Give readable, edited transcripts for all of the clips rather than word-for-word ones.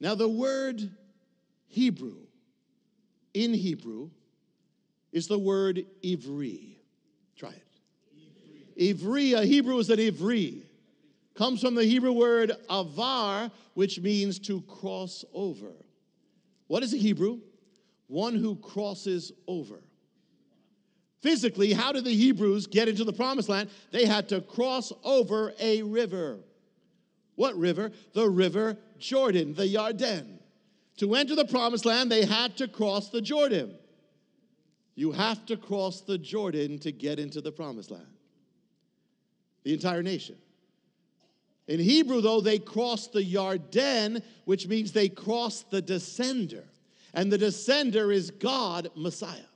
Now, the word Hebrew, in Hebrew, is the word ivri. Try it. Ivri, a Hebrew is an ivri. Comes from the Hebrew word avar, which means to cross over. What is a Hebrew? One who crosses over. Physically, how did the Hebrews get into the promised land? They had to cross over a river. What river? The river Jordan, the Yarden. To enter the promised land, they had to cross the Jordan. You have to cross the Jordan to get into the promised land. The entire nation. In Hebrew, though, they crossed the Yarden, which means they crossed the descender. And the descender is God, Messiah.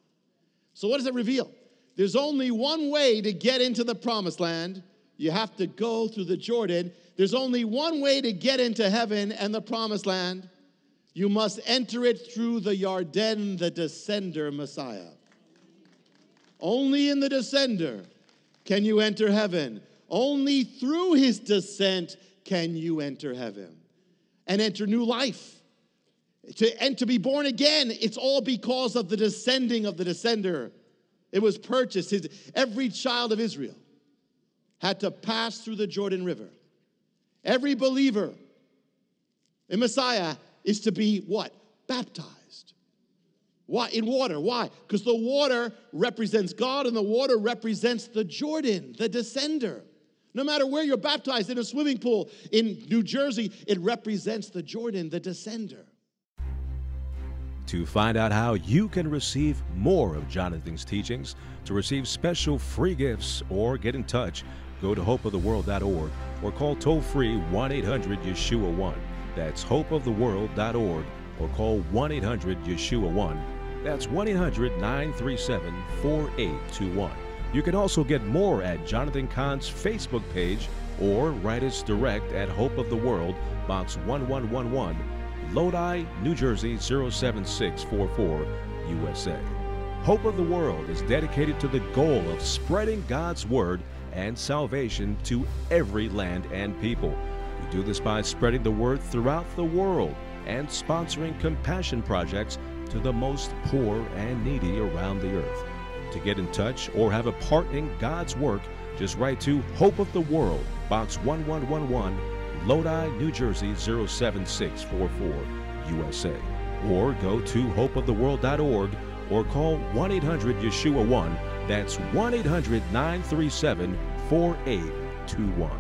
So what does it reveal? There's only one way to get into the promised land. You have to go through the Jordan. There's only one way to get into heaven and the promised land. You must enter it through the Yarden, the descender, Messiah. Only in the descender can you enter heaven. Only through his descent can you enter heaven and enter new life. And to be born again, it's all because of the descending of the descender. It was purchased. Every child of Israel had to pass through the Jordan River. Every believer in Messiah is to be what? Baptized. Why? In water. Why? Because the water represents God and the water represents the Jordan, the descender. No matter where you're baptized, in a swimming pool, in New Jersey, it represents the Jordan, the descender. To find out how you can receive more of Jonathan's teachings, to receive special free gifts, or get in touch, go to hopeoftheworld.org or call toll-free 1-800-YESHUA-1. That's hopeoftheworld.org or call 1-800-YESHUA-1. That's 1-800-937-4821. You can also get more at Jonathan Cahn's Facebook page or write us direct at Hope of the World, Box 1111, Lodi, New Jersey 07644, USA. Hope of the World is dedicated to the goal of spreading God's Word and salvation to every land and people. We do this by spreading the Word throughout the world and sponsoring compassion projects to the most poor and needy around the earth. To get in touch or have a part in God's work, just write to Hope of the World, Box 1111, Lodi, New Jersey 07644, USA. Or go to hopeoftheworld.org or call 1-800-YESHUA-1. That's 1-800-937-4821.